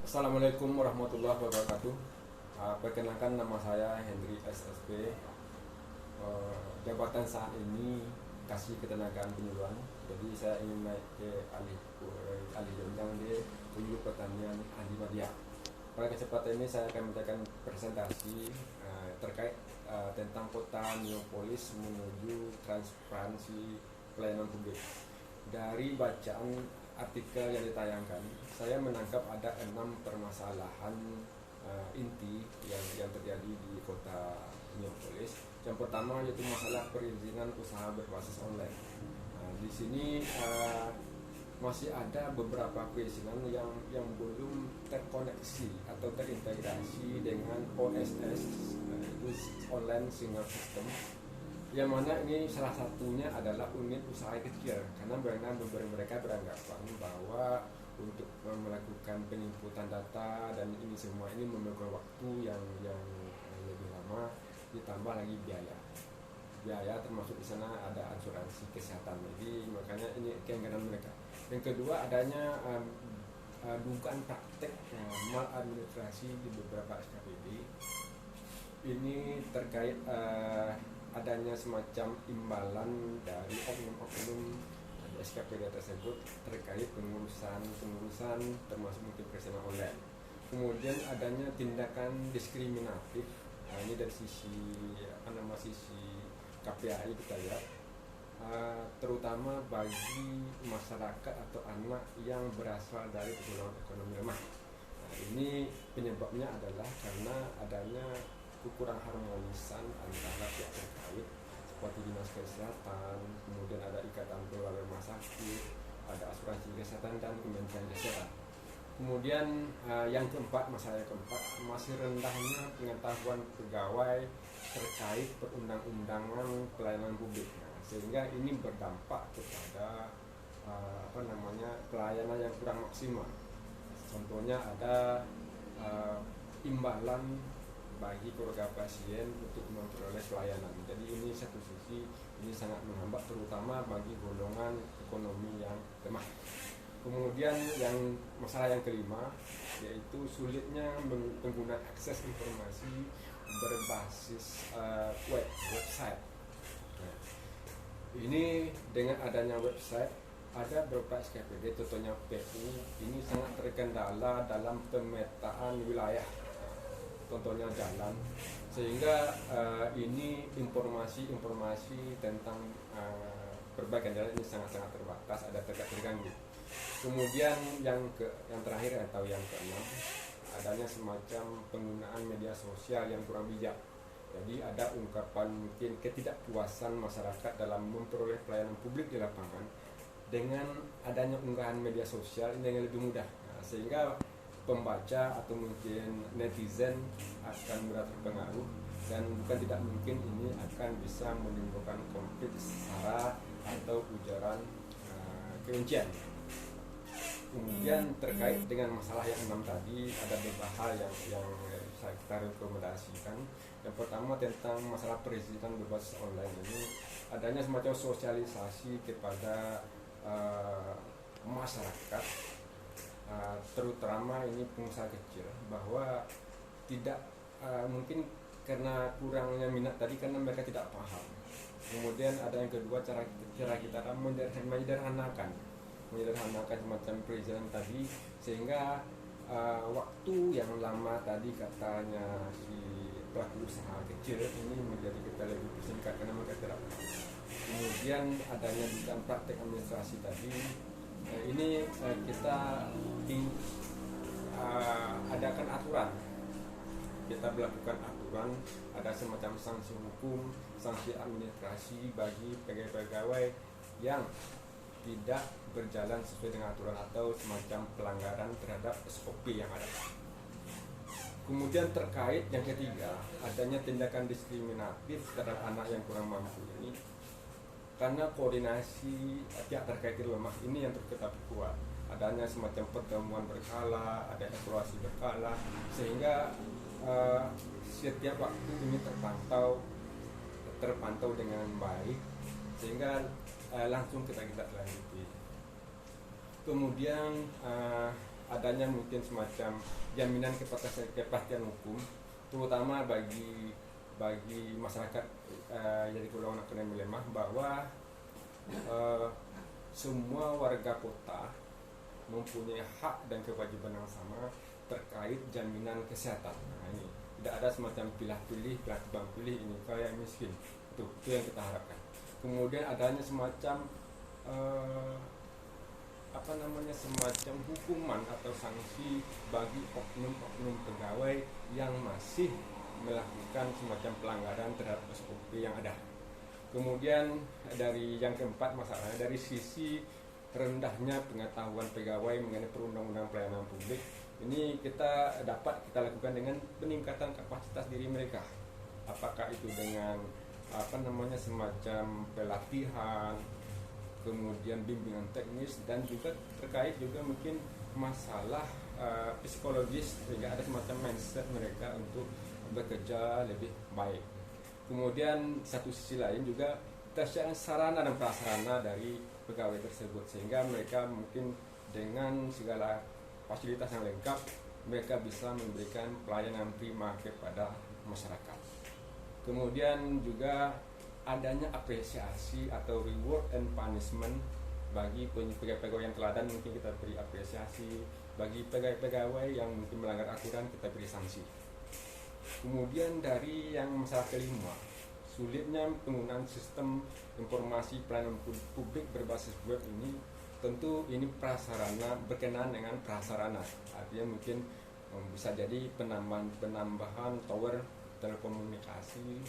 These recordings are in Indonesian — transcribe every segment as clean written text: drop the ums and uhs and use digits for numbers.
Assalamualaikum warahmatullahi wabarakatuh. Perkenalkan, nama saya Hendri SSP. Jabatan saat ini kasih ketenagaan penyuluhan. Jadi saya ingin naik ke alih jenjang di Unit Pertanian Andi Madya. Pada kesempatan ini saya akan membacakan presentasi terkait tentang kota Neopolis menuju transparansi pelayanan publik. Dari bacaan artikel yang ditayangkan, saya menangkap ada 6 permasalahan inti yang terjadi di kota Neopolis. Yang pertama yaitu masalah perizinan usaha berbasis online. Di sini masih ada beberapa perizinan yang belum terkoneksi atau terintegrasi dengan OSS, itu online single system, yang mana ini salah satunya adalah unit usaha kecil, karena mereka beranggapan bahwa untuk melakukan penginputan data dan ini semua ini memerlukan waktu yang lebih lama, ditambah lagi biaya termasuk di sana ada asuransi kesehatan. Jadi makanya ini keengganan mereka. Yang kedua, adanya dugaan praktek maladministrasi di beberapa SKPD. Ini terkait adanya semacam imbalan dari oknum-oknum di SKPD tersebut terkait pengurusan termasuk mungkin perizinan online. Kemudian adanya tindakan diskriminatif. Ini dari sisi sisi KPAI kita lihat, terutama bagi masyarakat atau anak yang berasal dari golongan ekonomi lemah. Ini penyebabnya adalah karena adanya kurang harmonisan antara pihak terkait seperti dinas kesehatan, kemudian ada ikatan keluarga rumah sakit, ada asuransi kesehatan dan kementerian kesehatan. Kemudian yang keempat, masalah yang keempat, masih rendahnya pengetahuan pegawai terkait perundang-undangan pelayanan publik, sehingga ini berdampak kepada pelayanan yang kurang maksimal. Contohnya ada imbalan bagi keluarga pasien untuk memperoleh pelayanan. Jadi ini satu sisi ini sangat menghambat terutama bagi golongan ekonomi yang lemah. Kemudian masalah yang kelima yaitu sulitnya pengguna akses informasi berbasis website. Ini dengan adanya website, ada beberapa SKPD, contohnya PU, ini sangat terkendala dalam pemetaan wilayah, contohnya jalan, sehingga ini informasi tentang perbaikan jalan ini sangat terbatas, ada terganggu. Kemudian yang terakhir atau yang keenam, adanya semacam penggunaan media sosial yang kurang bijak. Jadi ada ungkapan mungkin ketidakpuasan masyarakat dalam memperoleh pelayanan publik di lapangan dengan adanya unggahan media sosial ini yang lebih mudah, sehingga pembaca atau mungkin netizen akan berat terpengaruh, dan bukan tidak mungkin ini akan bisa menimbulkan konflik sara atau ujaran kebencian. Kemudian terkait dengan masalah yang 6 tadi, ada beberapa hal yang kita rekomendasikan. Yang pertama tentang masalah perizinan berbasis online ini, adanya semacam sosialisasi kepada masyarakat, terutama ini pengusaha kecil, bahwa tidak mungkin karena kurangnya minat tadi karena mereka tidak paham. Kemudian ada yang kedua, cara kita menyederhanakan semacam perizinan tadi, sehingga waktu yang lama tadi katanya si pelaku usaha kecil ini menjadi kita lebih persingkat karena mereka tidak paham. Kemudian adanya dugaan praktek administrasi tadi, ini kita adakan aturan, kita melakukan aturan, ada semacam sanksi hukum, sanksi administrasi bagi pegawai-pegawai yang tidak berjalan sesuai dengan aturan atau semacam pelanggaran terhadap SOP yang ada. Kemudian terkait yang ketiga, adanya tindakan diskriminatif terhadap anak yang kurang mampu ini, karena koordinasi pihak terkait lemah, ini yang kita kuat. Adanya semacam pertemuan berkala, ada evaluasi berkala, sehingga setiap waktu ini terpantau dengan baik, sehingga langsung kita lanjuti. Kemudian adanya mungkin semacam jaminan kepastian hukum, terutama bagi masyarakat dari golongan ekonomi lemah, bahwa semua warga kota mempunyai hak dan kewajiban yang sama terkait jaminan kesehatan. Nah, ini tidak ada semacam pilih-pilih, tebang pilih, ini kaya miskin. Itu yang kita harapkan. Kemudian adanya semacam semacam hukuman atau sanksi bagi oknum-oknum pegawai yang masih melakukan semacam pelanggaran terhadap SOP yang ada. Kemudian dari yang keempat, masalahnya dari sisi rendahnya pengetahuan pegawai mengenai perundang-undangan pelayanan publik, ini kita lakukan dengan peningkatan kapasitas diri mereka. Apakah itu dengan semacam pelatihan, kemudian bimbingan teknis, dan juga terkait juga mungkin masalah psikologis, sehingga ada semacam mindset mereka untuk bekerja lebih baik. Kemudian satu sisi lain juga tersiapkan sarana dan prasarana dari pegawai tersebut, sehingga mereka mungkin dengan segala fasilitas yang lengkap mereka bisa memberikan pelayanan prima kepada masyarakat. Kemudian juga adanya apresiasi atau reward and punishment bagi pegawai yang teladan, mungkin kita beri apresiasi. Bagi pegawai yang mungkin melanggar aturan, kita beri sanksi. Kemudian dari yang masalah kelima, sulitnya penggunaan sistem informasi pelayanan publik berbasis web ini, tentu ini prasarana berkenaan dengan prasarana, artinya mungkin bisa jadi penambahan tower telekomunikasi,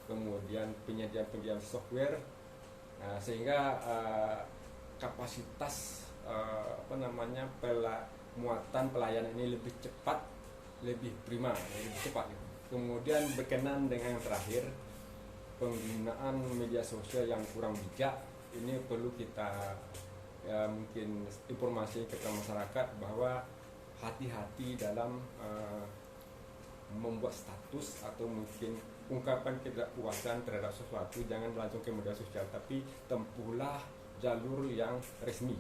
kemudian penyediaan software, sehingga kapasitas muatan pelayanan ini lebih cepat, lebih prima, lebih cepat. Kemudian berkenan dengan yang terakhir, penggunaan media sosial yang kurang bijak, ini perlu kita mungkin informasi kepada masyarakat bahwa hati-hati dalam membuat status atau mungkin ungkapan ketidakpuasan terhadap sesuatu. Jangan langsung ke media sosial, tapi tempuhlah jalur yang resmi.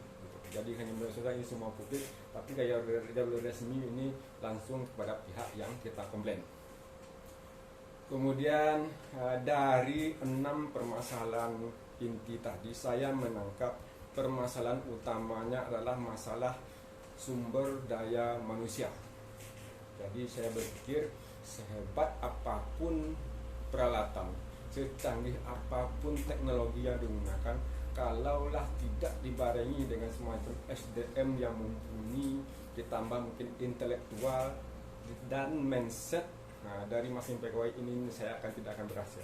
Jadi hanya media sosial ini semua publik, tapi jalur resmi ini langsung kepada pihak yang kita komplain. Kemudian dari 6 permasalahan inti tadi, saya menangkap permasalahan utamanya adalah masalah sumber daya manusia. Jadi saya berpikir, sehebat apapun peralatan, secanggih apapun teknologi yang digunakan, kalaulah tidak dibarengi dengan semacam SDM yang mumpuni, ditambah mungkin intelektual dan mindset dari masing pegawai ini, saya tidak akan berhasil.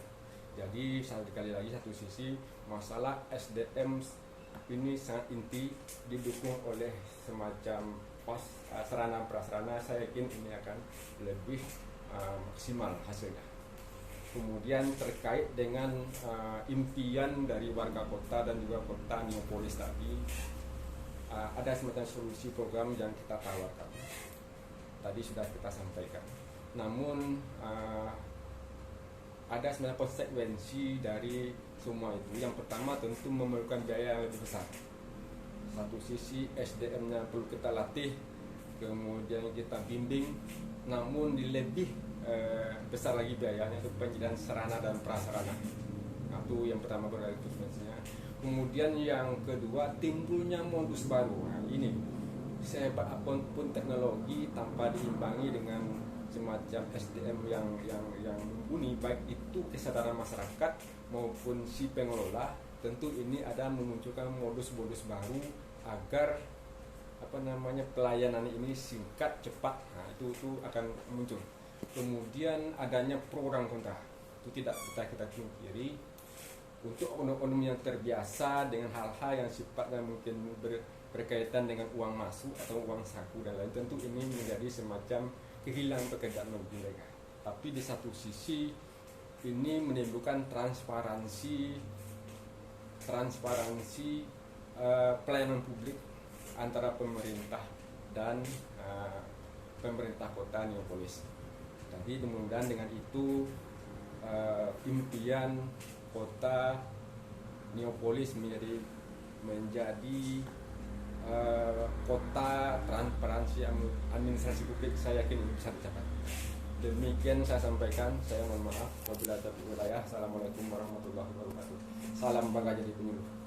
Jadi sekali lagi, satu sisi masalah SDM ini sangat inti, didukung oleh semacam sarana prasarana, saya yakin ini akan lebih maksimal hasilnya. Kemudian terkait dengan impian dari warga kota dan juga kota Neopolis tadi, ada semacam solusi program yang kita tawarkan. Tadi sudah kita sampaikan. Namun ada sebenarnya konsekuensi dari semua itu. Yang pertama tentu memerlukan biaya yang lebih besar. Satu sisi SDM-nya perlu kita latih, kemudian kita bimbing, namun lebih besar lagi biayanya itu penyediaan sarana dan prasarana. Itu yang pertama berkali konsekuensinya. Kemudian yang kedua, timbulnya modus baru. Nah, ini sehebat apapun teknologi tanpa diimbangi dengan semacam SDM yang mumpuni, baik itu kesadaran masyarakat maupun si pengelola, tentu ini ada memunculkan modus-modus baru agar pelayanan ini singkat, cepat. Nah, itu akan muncul. Kemudian adanya pro dan kontra, itu tidak bisa kita pungkiri. Untuk oknum-oknum yang terbiasa dengan hal-hal yang sifatnya mungkin berkaitan dengan uang masuk atau uang saku dan lain, tentu ini menjadi semacam kehilangan pekerjaan bagi mereka. Tapi di satu sisi ini menimbulkan transparansi pelayanan publik antara pemerintah dan pemerintah kota Neopolis. Jadi mudah-mudahan dengan itu impian kota Neopolis menjadi kota transparansi administrasi publik, saya yakin ini bisa dicapai. Demikian saya sampaikan. Saya mohon maaf apabila ada wilayah. Assalamualaikum warahmatullahi wabarakatuh. Salam bangga jadi penyuluh.